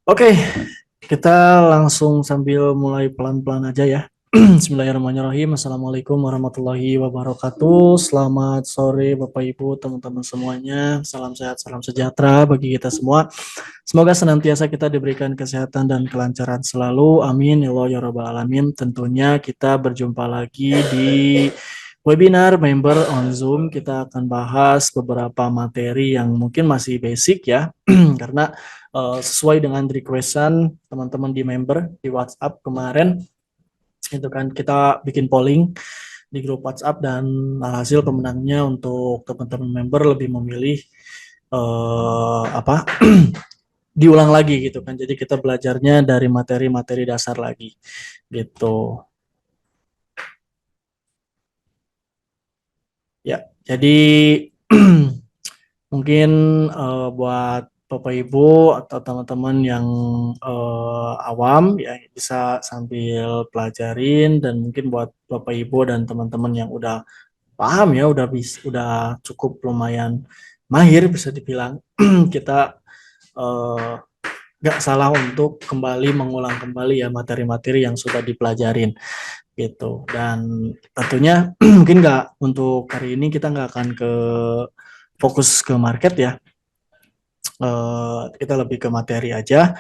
Oke, kita langsung sambil mulai pelan-pelan aja ya. Bismillahirrahmanirrahim. Assalamualaikum warahmatullahi wabarakatuh. Selamat sore Bapak Ibu, teman-teman semuanya. Salam sehat, salam sejahtera bagi kita semua. Semoga senantiasa kita diberikan kesehatan dan kelancaran selalu. Amin ya Allah ya Rabbal Alamin. Tentunya kita berjumpa lagi di webinar member on Zoom. Kita akan bahas beberapa materi yang mungkin masih basic ya, karena sesuai dengan requestan teman-teman di member di WhatsApp kemarin, itu kan kita bikin polling di grup WhatsApp dan hasil pemenangnya untuk teman-teman member lebih memilih apa diulang lagi gitu kan. Jadi kita belajarnya dari materi-materi dasar lagi gitu. Ya, jadi mungkin buat Bapak Ibu atau teman-teman yang awam ya bisa sambil pelajarin, dan mungkin buat Bapak Ibu dan teman-teman yang udah paham ya, udah cukup lumayan mahir bisa dibilang, kita eh, nggak salah untuk kembali mengulang kembali ya materi-materi yang sudah dipelajarin gitu. Dan tentunya mungkin nggak, untuk hari ini kita nggak akan ke fokus ke market ya. Kita lebih ke materi aja,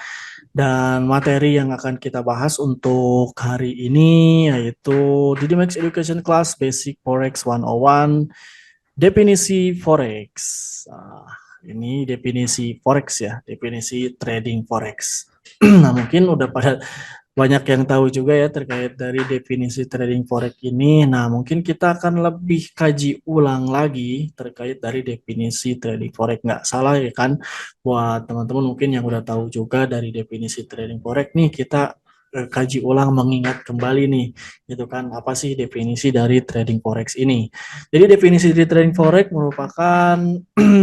dan materi yang akan kita bahas untuk hari ini yaitu Didimax Education Class Basic Forex 101, definisi Forex. Ini definisi Forex ya, definisi trading Forex. Nah, mungkin udah pada banyak yang tahu juga ya terkait dari definisi trading forex ini. Nah, mungkin kita akan lebih kaji ulang lagi terkait dari definisi trading forex. Nggak salah ya kan, buat teman-teman mungkin yang udah tahu juga dari definisi trading forex nih, kita kaji ulang, mengingat kembali nih, gitu kan, apa sih definisi dari trading forex ini. Jadi definisi dari trading forex merupakan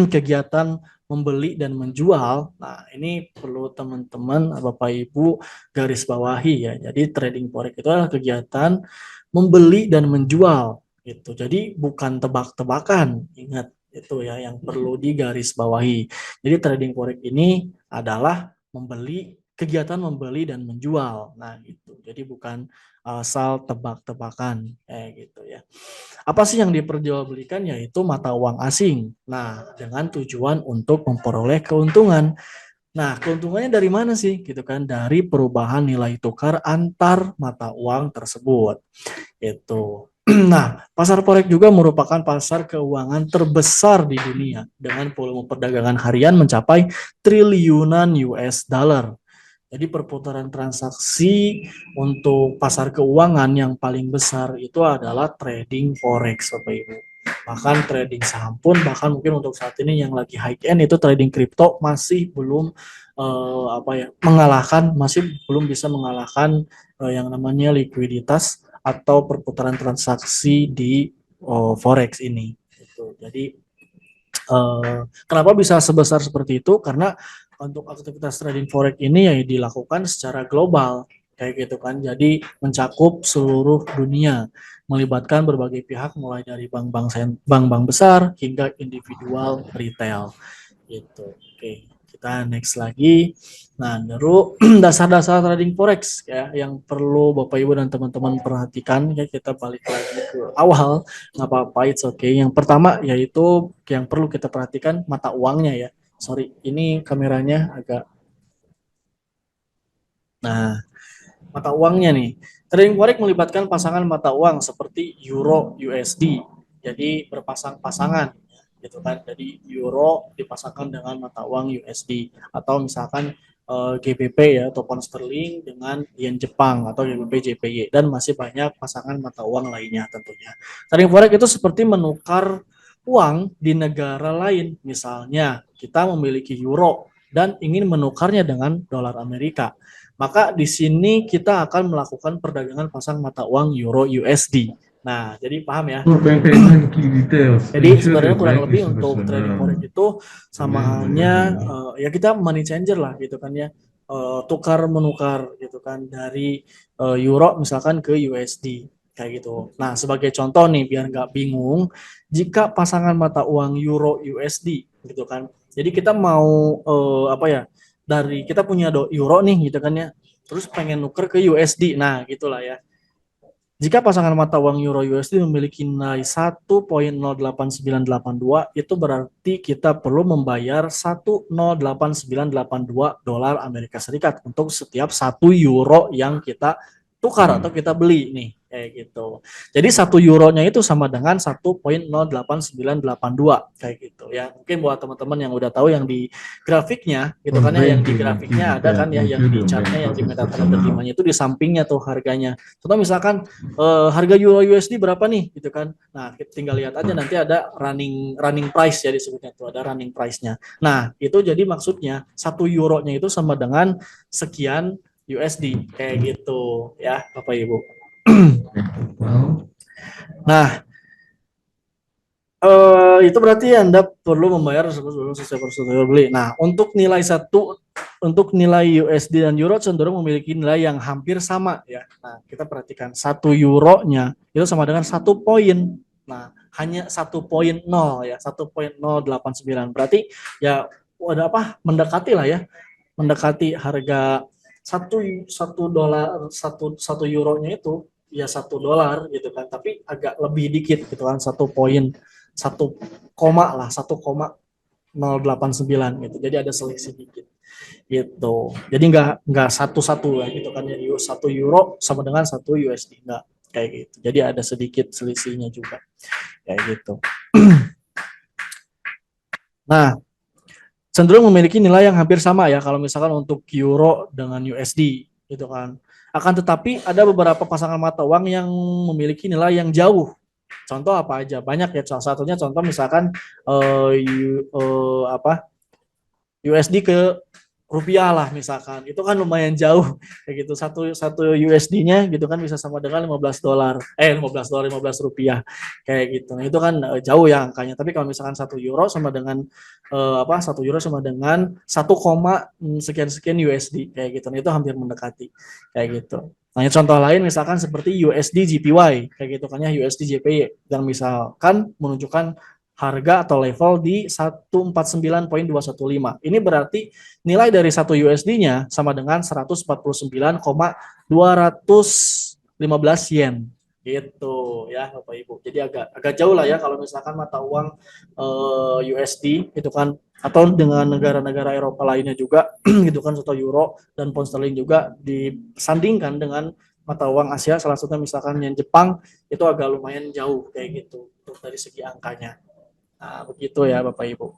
kegiatan membeli dan menjual. Nah, ini perlu teman-teman Bapak Ibu garis bawahi ya. Jadi trading forex itu adalah kegiatan membeli dan menjual gitu. Jadi bukan tebak-tebakan. Ingat itu ya yang perlu digaris bawahi. Jadi trading forex ini adalah kegiatan membeli dan menjual. Nah, gitu. Jadi bukan asal tebak-tebakan kayak gitu ya. Apa sih yang diperjualbelikan? Yaitu mata uang asing. Nah, dengan tujuan untuk memperoleh keuntungan. Nah, keuntungannya dari mana sih? Gitu kan, dari perubahan nilai tukar antar mata uang tersebut. Itu. Nah, pasar forex juga merupakan pasar keuangan terbesar di dunia dengan volume perdagangan harian mencapai triliunan US dollar. Jadi perputaran transaksi untuk pasar keuangan yang paling besar itu adalah trading forex, Bapak Ibu. Bahkan trading saham pun, bahkan mungkin untuk saat ini yang lagi high end itu trading kripto masih belum masih belum bisa mengalahkan yang namanya likuiditas atau perputaran transaksi di forex ini. Gitu. Jadi kenapa bisa sebesar seperti itu? Karena untuk aktivitas trading forex ini yang dilakukan secara global kayak gitu kan. Jadi mencakup seluruh dunia, melibatkan berbagai pihak mulai dari bank-bank besar hingga individual retail gitu. Oke, kita next lagi. Nah, baru dasar-dasar trading forex ya yang perlu Bapak Ibu dan teman-teman perhatikan ya. Kita balik lagi ke awal, nggak apa-apa, it's okay. Yang pertama yaitu yang perlu kita perhatikan mata uangnya ya. Sorry, ini kameranya agak. Nah, mata uangnya nih. Trading forex melibatkan pasangan mata uang seperti euro USD. Jadi berpasang-pasangan gitu kan. Jadi euro dipasangkan dengan mata uang USD, atau misalkan GBP ya atau pound sterling dengan yen Jepang atau GBP JPY, dan masih banyak pasangan mata uang lainnya tentunya. Trading forex itu seperti menukar uang di negara lain. Misalnya kita memiliki euro dan ingin menukarnya dengan dolar Amerika, maka di sini kita akan melakukan perdagangan pasang mata uang euro USD. Nah, jadi paham ya. Jadi sebenarnya kurang lebih untuk trading forex itu sama halnya ya kita money changer lah gitu kan ya. Tukar menukar gitu kan dari euro misalkan ke USD kayak gitu. Nah, sebagai contoh nih biar nggak bingung, jika pasangan mata uang euro USD gitu kan. Jadi kita mau apa ya? dari kita punya euro nih gitu kan ya, terus pengen nuker ke USD, nah gitulah ya. Jika pasangan mata uang euro USD memiliki nilai 1.08982, itu berarti kita perlu membayar 1.08982 dolar Amerika Serikat untuk setiap 1 euro yang kita tukar atau kita beli nih, kayak gitu. Jadi 1 euronya itu sama dengan 1.08982 kayak gitu ya. Mungkin buat teman-teman yang udah tahu yang di grafiknya gitu kan ya, yang di grafiknya ada kan ya, yang di chartnya, yang di MetaTrader 5-nya itu di sampingnya tuh harganya. Contoh misalkan harga euro USD berapa nih gitu kan. Nah, kita tinggal lihat aja nanti ada running running price ya disebutnya tuh, ada running price-nya. Nah, itu jadi maksudnya 1 euronya itu sama dengan sekian USD kayak gitu ya, Bapak Ibu. Nah, itu berarti Anda perlu membayar sesuai prosedur beli. Nah, untuk nilai USD dan euro cenderung memiliki nilai yang hampir sama ya. Nah, kita perhatikan 1 euronya itu sama dengan 1 poin. Nah, hanya 1.0 ya, 1.089. Berarti ya ada apa? Mendekati lah ya. Mendekati harga satu satu dolar satu euronya itu ya 1 dolar gitu kan, tapi agak lebih dikit gitu kan, 1 poin, 1 koma lah, 1.089 gitu, jadi ada selisih dikit gitu. Jadi nggak satu ya gitu kan ya, 1 euro sama dengan 1 USD, nggak kayak gitu, jadi ada sedikit selisihnya juga kayak gitu. Nah, cenderung memiliki nilai yang hampir sama ya kalau misalkan untuk euro dengan USD gitu kan. Akan tetapi ada beberapa pasangan mata uang yang memiliki nilai yang jauh. Contoh apa aja? Banyak ya. Salah satunya contoh misalkan USD ke rupiah lah misalkan, itu kan lumayan jauh kayak gitu. Satu satu USD-nya gitu kan bisa sama dengan 15 dolar, 15 dolar, 15 rupiah kayak gitu. Nah, itu kan jauh ya angkanya. Tapi kalau misalkan 1 euro sama dengan 1 euro sama dengan 1, sekian sekian USD kayak gitu. Nah, itu hampir mendekati kayak gitu. Nah, contoh lain misalkan seperti USD JPY kayak gitu kan ya, USD JPY yang misalkan menunjukkan harga atau level di 149.215. Ini berarti nilai dari 1 USD-nya sama dengan 149,215 yen gitu ya Bapak Ibu. Jadi agak agak jauh lah ya kalau misalkan mata uang USD itu kan, atau dengan negara-negara Eropa lainnya juga gitu kan, atau euro dan pound sterling juga disandingkan dengan mata uang Asia, salah satunya misalkan yang Jepang, itu agak lumayan jauh kayak gitu untuk dari segi angkanya. Nah, begitu ya Bapak Ibu.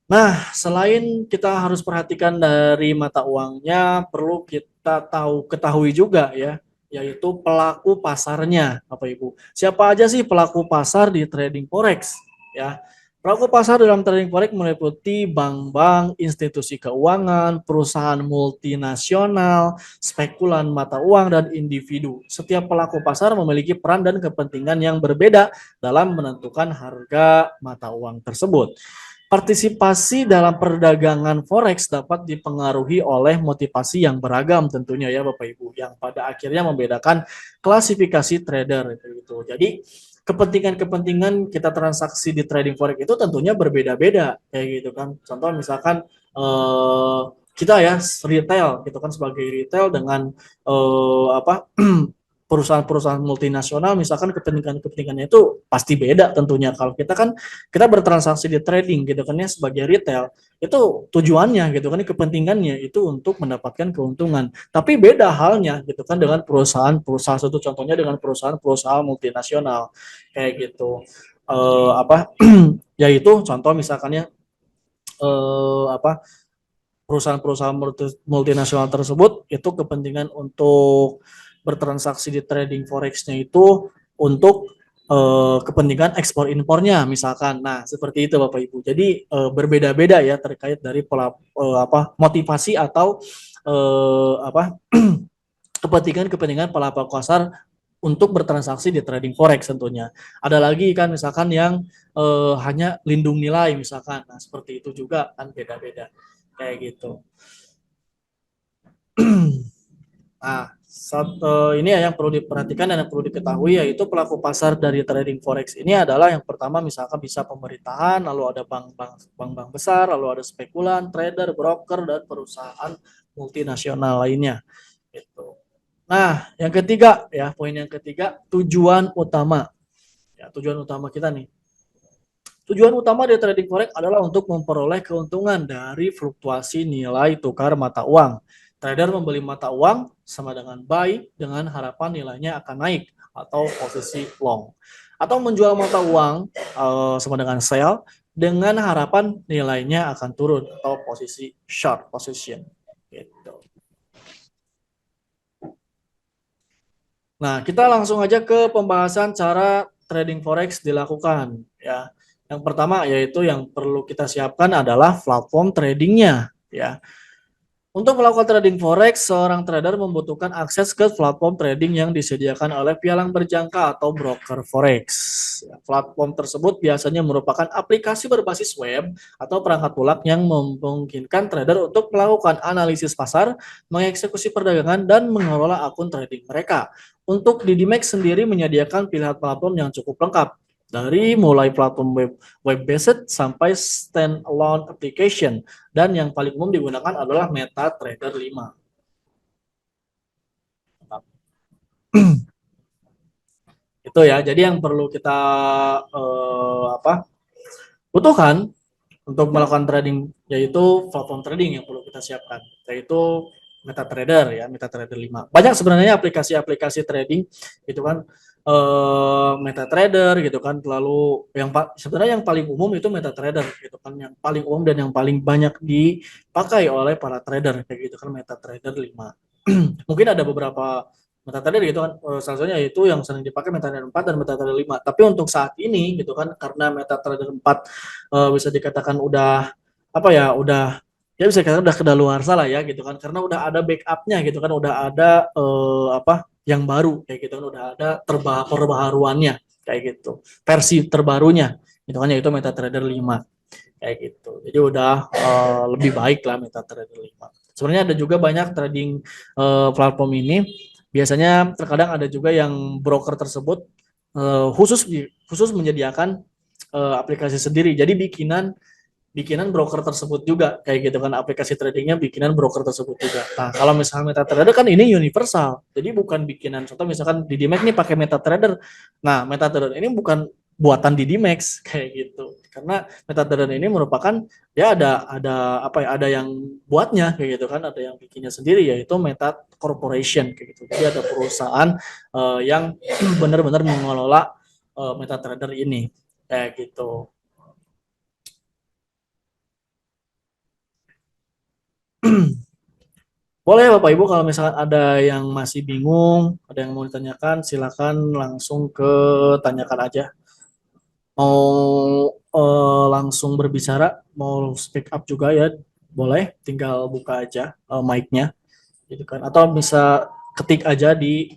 Nah, selain kita harus perhatikan dari mata uangnya, perlu kita ketahui juga ya, yaitu pelaku pasarnya, Bapak Ibu. Siapa aja sih pelaku pasar di trading forex? Ya, pelaku pasar dalam trading forex meliputi bank-bank, institusi keuangan, perusahaan multinasional, spekulan mata uang, dan individu. Setiap pelaku pasar memiliki peran dan kepentingan yang berbeda dalam menentukan harga mata uang tersebut. Partisipasi dalam perdagangan forex dapat dipengaruhi oleh motivasi yang beragam tentunya ya Bapak Ibu, yang pada akhirnya membedakan klasifikasi trader gitu. Jadi kepentingan-kepentingan kita transaksi di trading forex itu tentunya berbeda-beda kayak gitu kan. Contoh misalkan kita ya retail gitu kan, sebagai retail dengan apa perusahaan-perusahaan multinasional, misalkan kepentingannya itu pasti beda tentunya. Kalau kita kan kita bertransaksi di trading gitu kan ya, sebagai retail, itu tujuannya gitu kan, kepentingannya itu untuk mendapatkan keuntungan. Tapi beda halnya gitu kan dengan perusahaan-perusahaan, satu contohnya dengan perusahaan-perusahaan multinasional kayak gitu. Apa yaitu contoh misalkannya apa perusahaan-perusahaan multinasional tersebut itu kepentingan untuk bertransaksi di trading forex-nya itu untuk kepentingan ekspor impornya misalkan. Nah, seperti itu Bapak Ibu. Jadi berbeda-beda ya terkait dari motivasi atau apa kepentingan-kepentingan pelaku pasar untuk bertransaksi di trading forex tentunya. Ada lagi kan misalkan yang hanya lindung nilai misalkan. Nah, seperti itu juga kan beda-beda kayak gitu. Nah, Ini ya yang perlu diperhatikan dan yang perlu diketahui, yaitu pelaku pasar dari trading forex ini adalah yang pertama misalkan bisa pemerintahan, lalu ada bank-bank besar, lalu ada spekulan, trader, broker, dan perusahaan multinasional lainnya. Gitu. Nah, yang ketiga ya, poin yang ketiga, tujuan utama. Ya, tujuan utama kita nih. Tujuan utama dari trading forex adalah untuk memperoleh keuntungan dari fluktuasi nilai tukar mata uang. Trader membeli mata uang sama dengan buy dengan harapan nilainya akan naik atau posisi long. Atau menjual mata uang sama dengan sell dengan harapan nilainya akan turun atau posisi short position. Gitu. Nah, kita langsung aja ke pembahasan cara trading forex dilakukan ya. Yang pertama yaitu yang perlu kita siapkan adalah platform tradingnya ya. Untuk melakukan trading forex, seorang trader membutuhkan akses ke platform trading yang disediakan oleh pialang berjangka atau broker forex. Ya, platform tersebut biasanya merupakan aplikasi berbasis web atau perangkat lunak yang memungkinkan trader untuk melakukan analisis pasar, mengeksekusi perdagangan, dan mengelola akun trading mereka. Untuk Didimex sendiri menyediakan pilihan platform yang cukup lengkap, dari mulai platform web based sampai standalone application, dan yang paling umum digunakan adalah MetaTrader 5. Itu ya. Jadi yang perlu kita butuhkan untuk melakukan trading yaitu platform trading yang perlu kita siapkan, yaitu MetaTrader ya, MetaTrader 5. Banyak sebenarnya aplikasi-aplikasi trading gitu kan, MetaTrader gitu kan. Lalu yang sebenarnya yang paling umum itu MetaTrader gitu kan, yang paling umum dan yang paling banyak dipakai oleh para trader kayak gitu kan, MetaTrader 5. Mungkin ada beberapa MetaTrader gitu kan, salah satunya itu yang sering dipakai MetaTrader 4 dan MetaTrader 5. Tapi untuk saat ini gitu kan, karena MetaTrader 4 bisa dikatakan udah apa ya, udah ya bisa dikatakan udah kedaluarsa lah ya gitu kan, karena udah ada backupnya gitu kan, udah ada yang baru kayak gitu kan, udah ada perbaharuannya kayak gitu, versi terbarunya gitu kan, yaitu MetaTrader 5 kayak gitu. Jadi udah lebih baik lah MetaTrader 5. Sebenarnya ada juga banyak trading platform ini. Biasanya terkadang ada juga yang broker tersebut khusus khusus menyediakan aplikasi sendiri. Jadi bikinan bikinan broker tersebut juga kayak gitu kan, aplikasi tradingnya bikinan broker tersebut juga. Nah, kalau misalnya MetaTrader kan ini universal. Jadi bukan bikinan, contoh misalkan di Dimex nih pakai MetaTrader. Nah, MetaTrader ini bukan buatan di Dimex kayak gitu. Karena MetaTrader ini merupakan ya ada apa ya, ada yang buatnya kayak gitu kan, ada yang bikinnya sendiri yaitu Meta Corporation kayak gitu. Jadi ada perusahaan yang benar-benar mengelola MetaTrader ini kayak gitu. Boleh Bapak Ibu, kalau misalkan ada yang masih bingung, ada yang mau ditanyakan, silakan langsung ke tanyakan aja. Mau langsung berbicara, mau speak up juga ya, boleh. Tinggal buka aja mic-nya, gitu kan. Atau bisa ketik aja di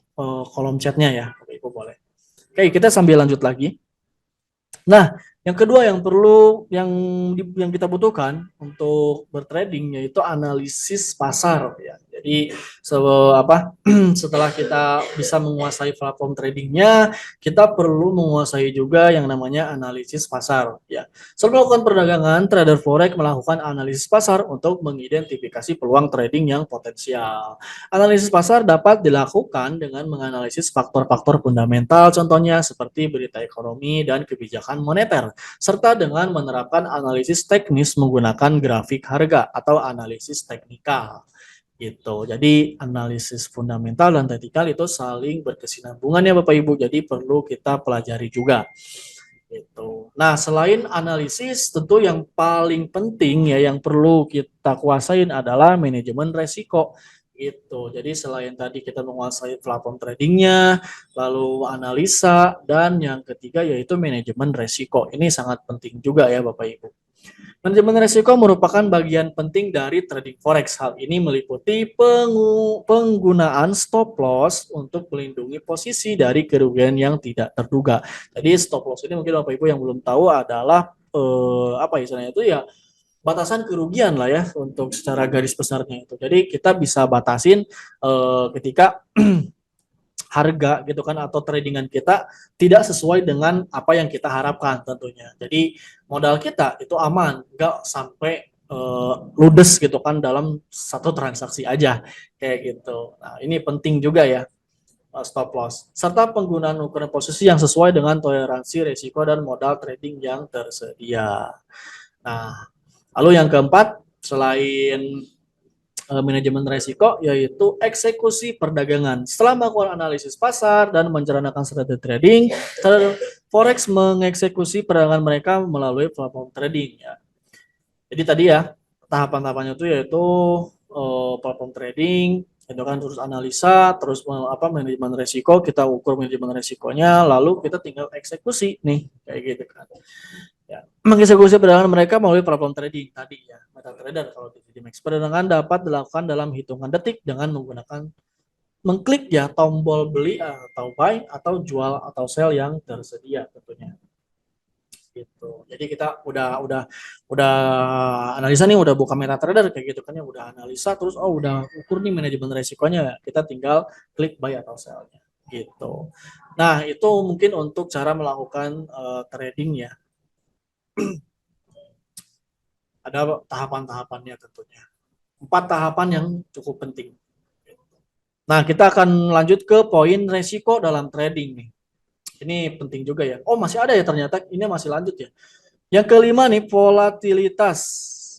kolom chatnya ya, Bapak Ibu boleh. Oke, kita sambil lanjut lagi. Nah, yang kedua yang perlu yang kita butuhkan untuk bertrading yaitu analisis pasar ya. Jadi setelah kita bisa menguasai platform tradingnya, kita perlu menguasai juga yang namanya analisis pasar ya. Sebelum melakukan perdagangan, trader forex melakukan analisis pasar untuk mengidentifikasi peluang trading yang potensial. Analisis pasar dapat dilakukan dengan menganalisis faktor-faktor fundamental, contohnya seperti berita ekonomi dan kebijakan moneter, serta dengan menerapkan analisis teknis menggunakan grafik harga atau analisis teknikal. Gitu. Jadi analisis fundamental dan teknikal itu saling berkesinambungan ya Bapak Ibu. Jadi perlu kita pelajari juga. Gitu. Nah, selain analisis, tentu yang paling penting ya yang perlu kita kuasain adalah manajemen resiko. Gitu. Jadi selain tadi kita menguasai platform tradingnya, lalu analisa, dan yang ketiga yaitu manajemen resiko. Ini sangat penting juga ya Bapak Ibu. Manajemen risiko merupakan bagian penting dari trading forex. Hal ini meliputi penggunaan stop loss untuk melindungi posisi dari kerugian yang tidak terduga. Jadi stop loss ini mungkin Bapak Ibu yang belum tahu adalah apa istilahnya itu ya, batasan kerugian lah ya untuk secara garis besarnya itu. Jadi kita bisa batasin ketika harga gitu kan atau tradingan kita tidak sesuai dengan apa yang kita harapkan tentunya. Jadi modal kita itu aman, nggak sampai ludes gitu kan dalam satu transaksi aja kayak gitu. Nah, ini penting juga ya, stop loss serta penggunaan ukuran posisi yang sesuai dengan toleransi risiko dan modal trading yang tersedia. Nah, lalu yang keempat selain manajemen resiko yaitu eksekusi perdagangan. Setelah melakukan analisis pasar dan merencanakan strategi trading, forex mengeksekusi perdagangan mereka melalui platform trading ya. Jadi tadi ya tahapan-tahapannya itu yaitu platform trading itu kan terus analisa terus apa manajemen resiko kita ukur manajemen resikonya lalu kita tinggal eksekusi nih kayak gitu kan ya mengeksekusi perdagangan mereka melalui platform trading tadi ya MetaTrader kalau di Max perdagangan dapat dilakukan dalam hitungan detik dengan menggunakan mengklik ya tombol beli atau buy atau jual atau sell yang tersedia tentunya gitu. Jadi kita udah analisa nih udah buka MetaTrader kayak gitu kan ya udah analisa terus oh udah ukur nih manajemen resikonya kita tinggal klik buy atau sell-nya gitu. Nah, itu mungkin untuk cara melakukan trading ya. Ada tahapan-tahapannya tentunya. 4 tahapan yang cukup penting. Nah, kita akan lanjut ke poin resiko dalam trading nih. Ini penting juga ya. Oh, masih ada ya ternyata. Ini masih lanjut ya. Yang kelima nih, volatilitas.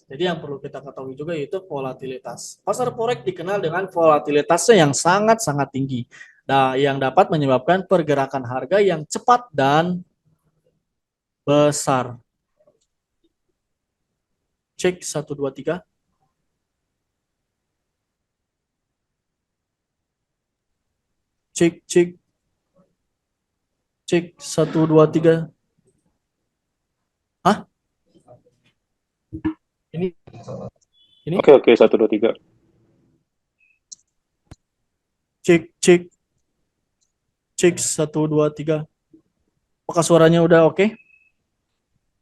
Jadi yang perlu kita ketahui juga yaitu volatilitas. Pasar forex dikenal dengan volatilitasnya yang sangat-sangat tinggi. Nah, yang dapat menyebabkan pergerakan harga yang cepat dan besar. Cek 1, 2, 3. Cek, cek, cek 1, 2, 3. Hah? Ini, ini. Oke, oke, satu, dua, tiga. Cek, cek, cek 1, 2, 3. Apakah suaranya udah oke?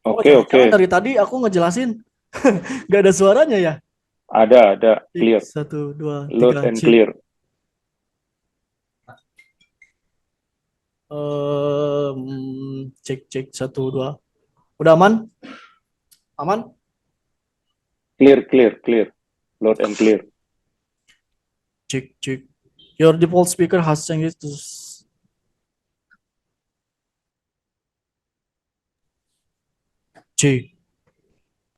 Oh, Oke, jangan-jangan oke. dari tadi aku ngejelasin nggak ada suaranya ya? Ada, Cek clear. 1, 2, 3 Loud and cek. clear. Cek cek 1, 2. Udah aman? Aman? Clear, clear, clear. Loud and clear. Cek cek. Your default speaker has changed to cek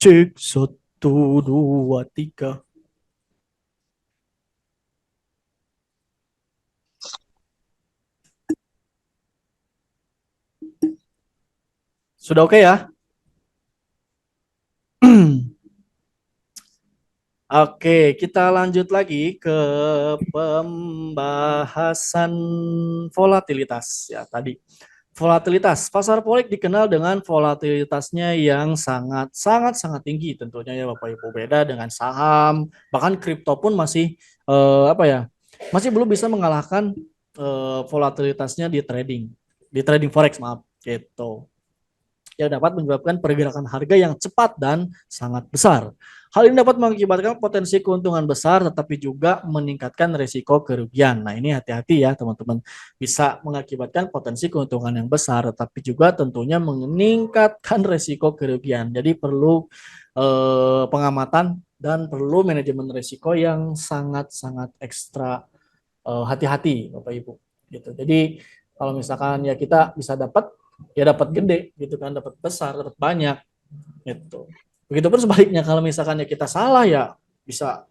cek 1, 2, 3. Sudah oke ya? Oke, kita lanjut lagi ke pembahasan volatilitas ya tadi. Volatilitas. Pasar forex dikenal dengan volatilitasnya yang sangat sangat sangat tinggi tentunya ya Bapak Ibu. Beda dengan saham, bahkan kripto pun masih apa ya? Masih belum bisa mengalahkan volatilitasnya di trading forex maaf gitu yang dapat menyebabkan pergerakan harga yang cepat dan sangat besar. Hal ini dapat mengakibatkan potensi keuntungan besar tetapi juga meningkatkan risiko kerugian. Nah, ini hati-hati ya teman-teman. Bisa mengakibatkan potensi keuntungan yang besar tetapi juga tentunya meningkatkan risiko kerugian. Jadi perlu pengamatan dan perlu manajemen risiko yang sangat-sangat ekstra hati-hati Bapak Ibu gitu. Jadi kalau misalkan ya kita bisa dapat ya dapat gede gitu kan, dapat besar, dapat banyak gitu. Begitupun sebaliknya kalau misalkan ya kita salah ya bisa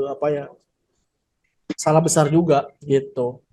apa ya salah besar juga gitu.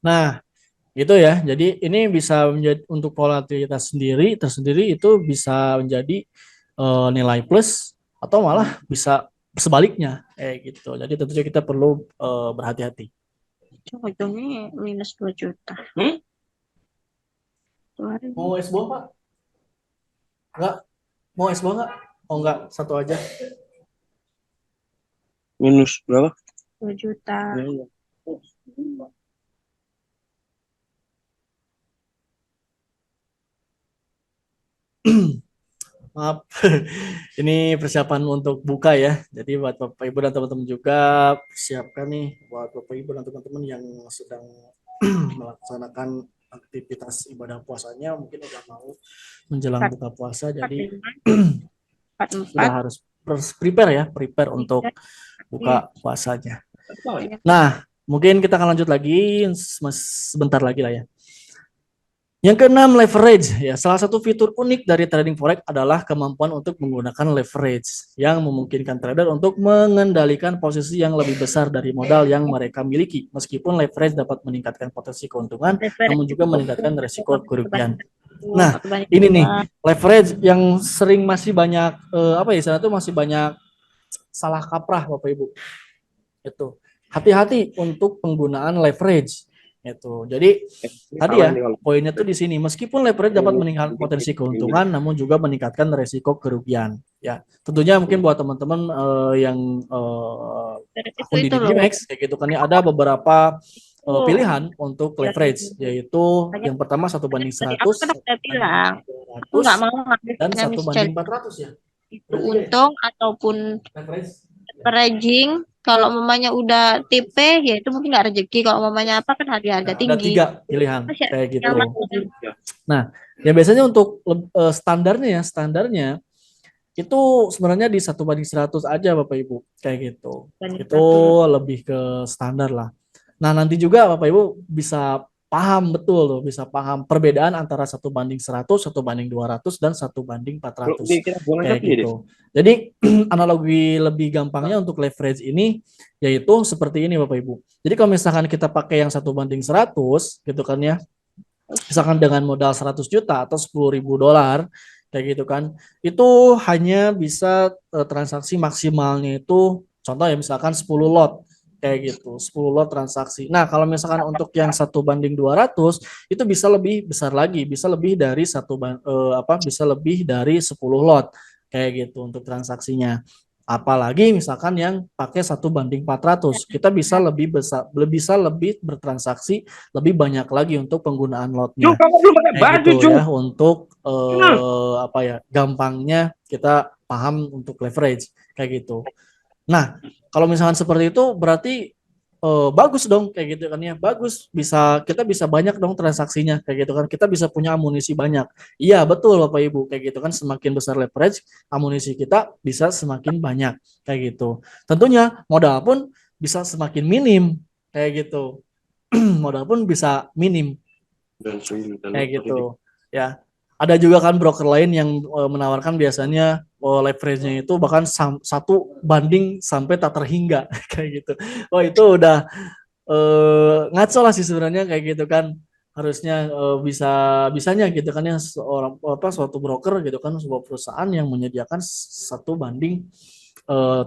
Nah, gitu ya. Jadi ini bisa menjadi untuk volatilitas tersendiri itu bisa menjadi nilai plus atau malah bisa sebaliknya kayak gitu. Jadi tentunya kita perlu berhati-hati. Ujungnya minus 2 juta. Mau es buah Pak? Enggak? Mau es buah enggak? Oh enggak, satu aja. Minus berapa? 2 juta. Maaf, ini persiapan untuk buka ya. Jadi buat Bapak Ibu dan teman-teman juga siapkan nih buat Bapak Ibu dan teman-teman yang sedang melaksanakan aktivitas ibadah puasanya, mungkin udah mau menjelang buka puasa, jadi sudah harus prepare untuk buka puasanya. Nah, mungkin kita akan lanjut lagi sebentar lagi lah ya. Yang keenam, leverage. Ya, salah satu fitur unik dari trading forex adalah kemampuan untuk menggunakan leverage yang memungkinkan trader untuk mengendalikan posisi yang lebih besar dari modal yang mereka miliki. Meskipun leverage dapat meningkatkan potensi keuntungan, namun juga meningkatkan resiko kerugian. Nah, ini nih leverage yang sering masih banyak sana tuh masih banyak salah kaprah Bapak Ibu. Itu. Hati-hati untuk penggunaan leverage. Itu. Jadi tadi ya poinnya tuh di sini, meskipun leverage dapat meningkatkan potensi keuntungan namun juga meningkatkan resiko kerugian. Ya, tentunya mungkin buat teman-teman yang akun di DigiMax kayak gitu kan ya, ada beberapa pilihan untuk leverage, yaitu yang pertama 1:100, dan 1:400 ya. Itu untung ataupun leveraging. Kalau mamanya udah tipe, ya itu mungkin nggak rezeki. Kalau mamanya apa kan harga tinggi. Ada 3 pilihan kayak gitu. Nah, yang biasanya untuk standarnya itu sebenarnya di 1:100 aja Bapak Ibu kayak gitu. Itu lebih ke standar lah. Nah, nanti juga Bapak Ibu bisa paham betul tuh, bisa paham perbedaan antara 1:100, 1:200, dan 1:400 kayak gitu. Jadi analogi lebih gampangnya untuk leverage ini yaitu seperti ini Bapak Ibu. Jadi kalau misalkan kita pakai yang 1:100 gitu kan ya, misalkan dengan modal 100 juta atau $10.000 kayak gitu kan, itu hanya bisa transaksi maksimalnya itu contoh ya misalkan 10 lot kayak gitu, 10 lot transaksi. Nah, kalau misalkan untuk yang 1:200 itu bisa lebih besar lagi, bisa lebih dari bisa lebih dari 10 lot kayak gitu untuk transaksinya. Apalagi misalkan yang pakai 1:400, kita bisa lebih bertransaksi lebih banyak lagi untuk penggunaan lotnya. Kayak gitu ya, untuk gampangnya kita paham untuk leverage kayak gitu. Nah, kalau misalkan seperti itu berarti bagus dong kayak gitu kan ya. Bagus, kita bisa banyak dong transaksinya kayak gitu kan. Kita bisa punya amunisi banyak. Iya, betul Bapak Ibu, kayak gitu kan, semakin besar leverage, amunisi kita bisa semakin banyak kayak gitu. Tentunya modal pun bisa semakin minim kayak gitu. Modal pun bisa minim kayak gitu ya. Ada juga kan broker lain yang menawarkan biasanya leverage-nya itu bahkan 1 banding sampai tak terhingga kayak gitu. Wah, itu udah ngaco lah sih sebenarnya kayak gitu kan. Harusnya bisanya gitu kan ya, suatu broker gitu kan, sebuah perusahaan yang menyediakan 1 banding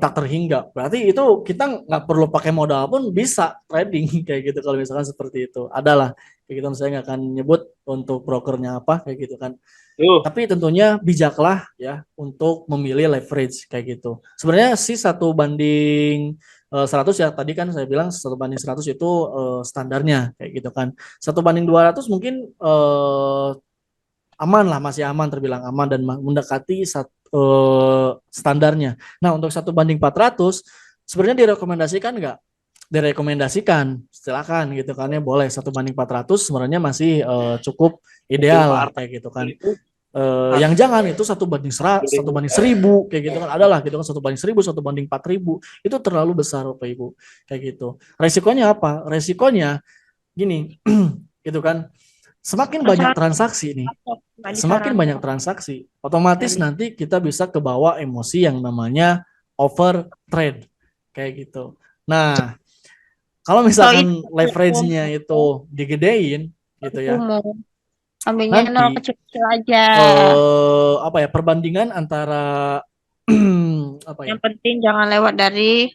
tak terhingga. Berarti itu kita nggak perlu pakai modal pun bisa trading kayak gitu kalau misalkan seperti itu. Adalah kayak gitu, saya nggak akan nyebut untuk brokernya apa kayak gitu kan. Tapi tentunya bijaklah ya untuk memilih leverage kayak gitu. Sebenarnya sih 1:100 ya, tadi kan saya bilang 1:100 itu standarnya kayak gitu kan. 1:200 mungkin aman lah, masih aman, terbilang aman dan mendekati standarnya. Nah, untuk 1:400 sebenarnya direkomendasikan nggak? Direkomendasikan, silakan gitu kan ya, boleh 1:400 sebenarnya masih cukup ideal kayak gitu kan. Yang jangan itu 1:100, 1:1000 kayak gitu kan, adalah gitu kan, 1:1000, 1:4000 itu terlalu besar Bapak Ibu kayak gitu. Resikonya apa? Resikonya gini gitu kan, semakin banyak transaksi nih, semakin banyak transaksi, otomatis nanti kita bisa kebawa emosi yang namanya over trade kayak gitu. Nah, Kalau Kalau misalkan itu leverage-nya itu digedein gitu aku ya, mau ambilnya nol nanti kecil-kecil aja. apa ya, perbandingan antara apa ya, Yang penting jangan lewat dari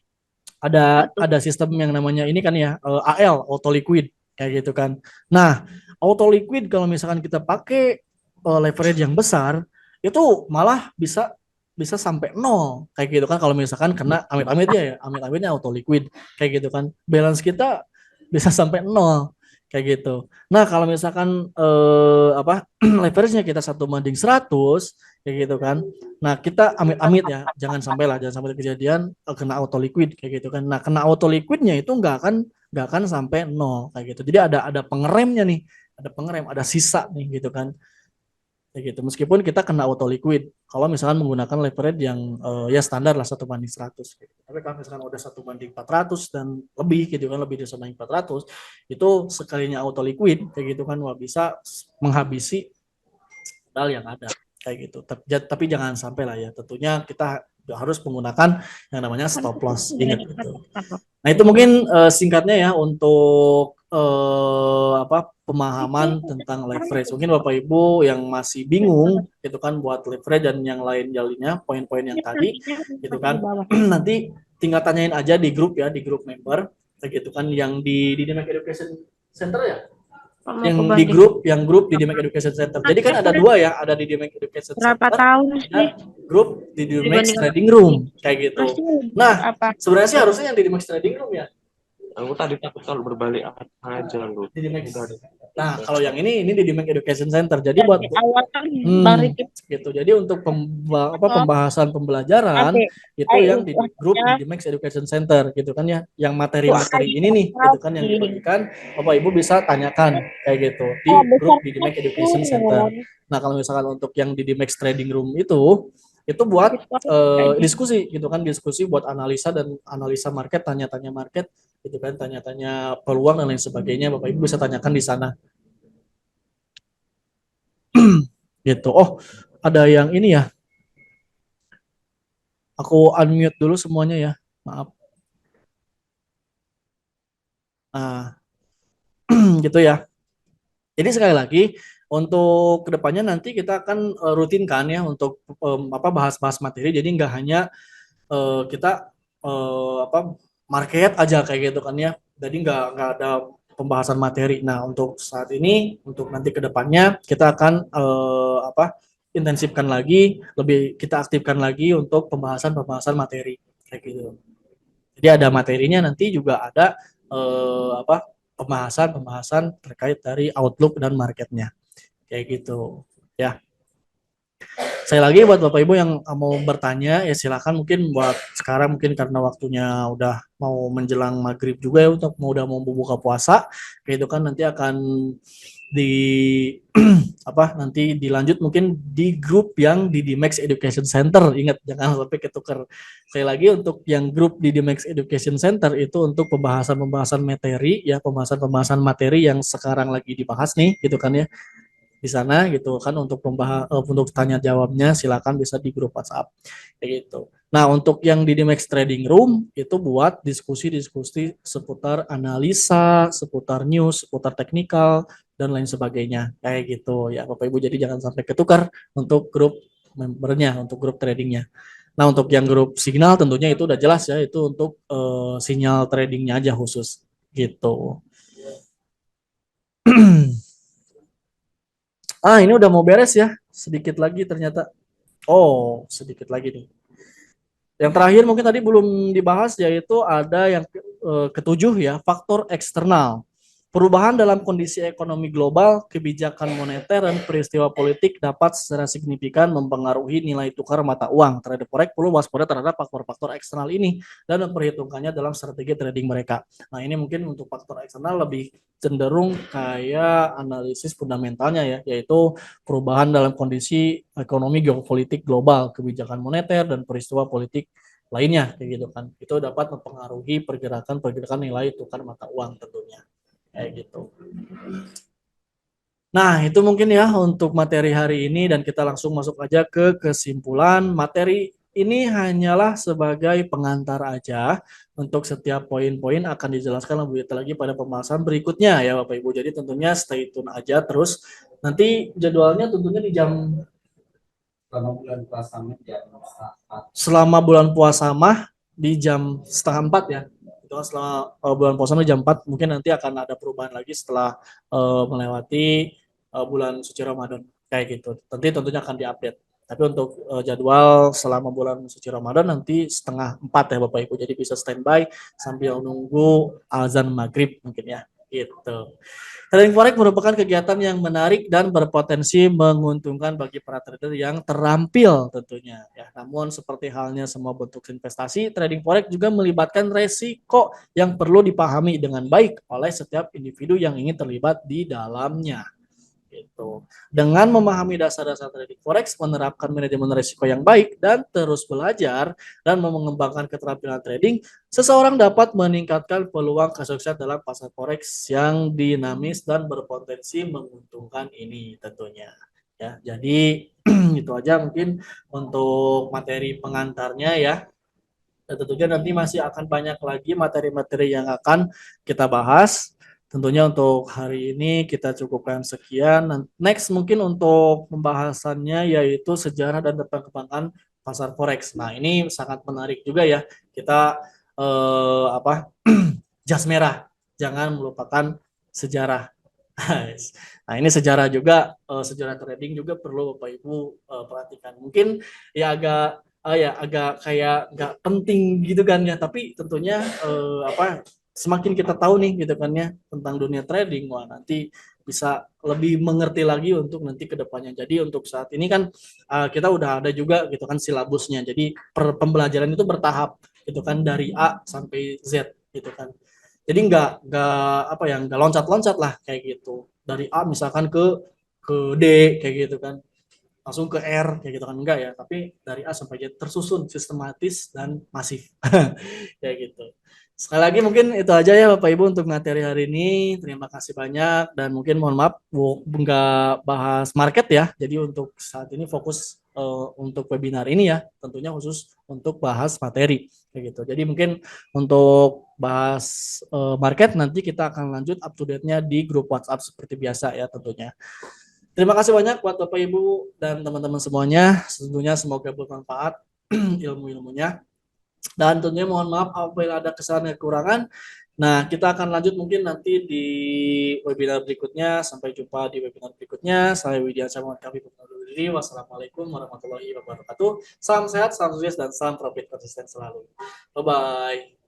satu. ada sistem yang namanya ini kan ya, AL, auto liquid kayak gitu kan. Nah, auto liquid kalau misalkan kita pakai leverage yang besar itu malah bisa bisa sampai nol kayak gitu kan, kalau misalkan kena amit-amit ya, amit-amitnya auto liquid kayak gitu kan, balance kita bisa sampai nol kayak gitu. Nah, kalau misalkan apa leverage-nya kita 1:100 kayak gitu kan. Nah, kita amit-amit ya, jangan sampai kejadian kena auto liquid kayak gitu kan. Nah, kena auto liquidnya itu nggak akan sampai nol kayak gitu. Jadi ada pengeremnya nih, ada pengerem, ada sisa nih gitu kan. Kayak gitu. Meskipun kita kena auto liquid, kalau misalkan menggunakan leverage yang ya standar lah 1:100. Gitu. Tapi kalau misalkan udah 1:400 dan lebih gitu kan, lebih dari 1:400, itu sekalinya auto liquid kayak gitu kan, wah bisa menghabisi modal yang ada kayak gitu. Tapi jangan sampai lah ya. Tentunya kita harus menggunakan yang namanya stop loss. Ingat itu. Nah, itu mungkin singkatnya ya untuk apa pemahaman tentang leverage. Mungkin Bapak Ibu yang masih bingung gitu kan buat leverage dan yang lain jalinya, poin-poin yang tadi gitu kan. Nanti tinggal tanyain aja di grup ya, di grup member kayak gitu kan, yang di Dynamic Education Center ya, yang grup di Dynamic Education Center. Jadi kan ada dua ya, ada di Dynamic Education Berapa Center, tahun sih ada grup di Dynamic dibanding Trading Room kayak gitu. pasti Nah, apa? sebenarnya sih harusnya yang di Dynamic Trading Room ya. Aku tadi takut kalau berbalik aja lu. Di Dynamic. Nah, kalau yang ini di Dynamic Education Center. Jadi buat Dari awal kan Bang Riki gitu. Jadi untuk pembahasan pembelajaran itu yang di grup di Dynamic Education Center gitu kan ya. Yang materi-materi ini nih gitu kan yang dibagikan, Bapak Ibu bisa tanyakan kayak gitu di grup di Dynamic Education Center. Nah, kalau misalkan untuk yang di Dynamic Trading Room itu buat diskusi gitu kan, diskusi buat analisa dan analisa market, tanya-tanya market gitu kan, tanya-tanya peluang dan lain sebagainya, Bapak Ibu bisa tanyakan di sana. Gitu. Oh, ada yang ini ya. Aku unmute dulu semuanya ya. Maaf. Nah, gitu ya. Jadi sekali lagi untuk kedepannya nanti kita akan rutinkan ya untuk apa bahas-bahas materi. Jadi nggak hanya kita apa market aja kayak gitu kan ya. Jadi nggak ada pembahasan materi. Nah, untuk saat ini, untuk nanti kedepannya kita akan apa intensifkan lagi, lebih kita aktifkan lagi untuk pembahasan materi kayak gitu. Jadi ada materinya, nanti juga ada apa pembahasan terkait dari outlook dan marketnya kayak gitu ya. Saya lagi buat Bapak Ibu yang mau bertanya ya silakan, mungkin buat sekarang mungkin karena waktunya udah mau menjelang maghrib juga ya, untuk udah mau buka puasa kayak itu kan, nanti akan di apa nanti dilanjut mungkin di grup yang di Dmax Education Center. Ingat jangan sampai ketukar. Saya lagi untuk yang grup di Dmax Education Center itu untuk pembahasan materi ya, pembahasan materi yang sekarang lagi dibahas nih gitu kan ya di sana gitu kan. Untuk untuk tanya jawabnya silakan bisa di grup WhatsApp kayak gitu. Nah, untuk yang di Dmax Trading Room itu buat diskusi-diskusi seputar analisa, seputar news, seputar teknikal dan lain sebagainya kayak gitu ya Bapak Ibu. Jadi jangan sampai ketukar untuk grup membernya, untuk grup tradingnya. Nah, untuk yang grup signal tentunya itu udah jelas ya, itu untuk sinyal tradingnya aja khusus gitu. Ini udah mau beres ya, sedikit lagi ternyata. Oh, sedikit lagi nih. Yang terakhir mungkin tadi belum dibahas, yaitu ada yang ketujuh ya, faktor eksternal. Perubahan dalam kondisi ekonomi global, kebijakan moneter, dan peristiwa politik dapat secara signifikan mempengaruhi nilai tukar mata uang. Trader forex perlu waspada terhadap faktor-faktor eksternal ini dan memperhitungkannya dalam strategi trading mereka. Nah, ini mungkin untuk faktor eksternal lebih cenderung kayak analisis fundamentalnya ya, yaitu perubahan dalam kondisi ekonomi geopolitik global, kebijakan moneter, dan peristiwa politik lainnya kayak gitu kan. Itu dapat mempengaruhi pergerakan nilai tukar mata uang tentunya. Kayak gitu. Nah, itu mungkin ya untuk materi hari ini, dan kita langsung masuk aja ke kesimpulan materi ini hanyalah sebagai pengantar aja untuk setiap poin-poin akan dijelaskan lebih detail lagi pada pembahasan berikutnya ya Bapak Ibu. Jadi tentunya stay tune aja terus. Nanti jadwalnya tentunya di jam selama bulan puasa mah di jam setengah 4 ya. Itu kan setelah bulan puasa mah jam 4 mungkin nanti akan ada perubahan lagi setelah melewati bulan suci Ramadan kayak gitu. Nanti tentunya akan diupdate. Tapi untuk jadwal selama bulan suci Ramadan nanti setengah 4 ya Bapak Ibu. Jadi bisa standby sambil nunggu azan maghrib mungkin ya. Gitu. Trading forex merupakan kegiatan yang menarik dan berpotensi menguntungkan bagi para trader yang terampil tentunya ya. Namun seperti halnya semua bentuk investasi, trading forex juga melibatkan resiko yang perlu dipahami dengan baik oleh setiap individu yang ingin terlibat di dalamnya. Gitu. Dengan memahami dasar-dasar trading forex, menerapkan manajemen risiko yang baik, dan terus belajar dan mengembangkan keterampilan trading, seseorang dapat meningkatkan peluang kesuksesan dalam pasar forex yang dinamis dan berpotensi menguntungkan ini tentunya. Ya, jadi itu aja mungkin untuk materi pengantarnya ya. Dan tentunya nanti masih akan banyak lagi materi-materi yang akan kita bahas. Tentunya untuk hari ini kita cukupkan sekian. Next mungkin untuk pembahasannya yaitu sejarah dan perkembangan pasar forex. Nah, ini sangat menarik juga ya. Kita jas merah. Jangan melupakan sejarah. Nah, ini sejarah juga, sejarah trading juga perlu Bapak Ibu perhatikan. Mungkin ya agak kayak nggak penting gitu kan ya, tapi tentunya semakin kita tahu nih gitu kan ya tentang dunia trading, wah nanti bisa lebih mengerti lagi untuk nanti ke depannya. Jadi untuk saat ini kan kita udah ada juga gitu kan silabusnya. Jadi pembelajaran itu bertahap gitu kan dari A sampai Z gitu kan. Jadi nggak loncat-loncat lah kayak gitu. Dari A misalkan ke D kayak gitu kan. Langsung ke R kayak gitu kan enggak ya, tapi dari A sampai Z tersusun sistematis dan masif. Kayak gitu. Sekali lagi mungkin itu aja ya Bapak Ibu untuk materi hari ini. Terima kasih banyak dan mungkin mohon maaf nggak bahas market ya. Jadi untuk saat ini fokus untuk webinar ini ya, tentunya khusus untuk bahas materi kayak gitu. Jadi mungkin untuk bahas market nanti kita akan lanjut up to date-nya di grup WhatsApp seperti biasa ya tentunya. Terima kasih banyak buat Bapak Ibu dan teman-teman semuanya. Tentunya semoga bermanfaat ilmu-ilmunya. Dan tentunya mohon maaf apabila ada kesalahan dan kekurangan. Nah, kita akan lanjut mungkin nanti di webinar berikutnya. Sampai jumpa di webinar berikutnya. Saya Widya Samuel kami undur diri. Wassalamualaikum warahmatullahi wabarakatuh. Salam sehat, salam sukses, dan salam profit konsisten selalu. Bye-bye.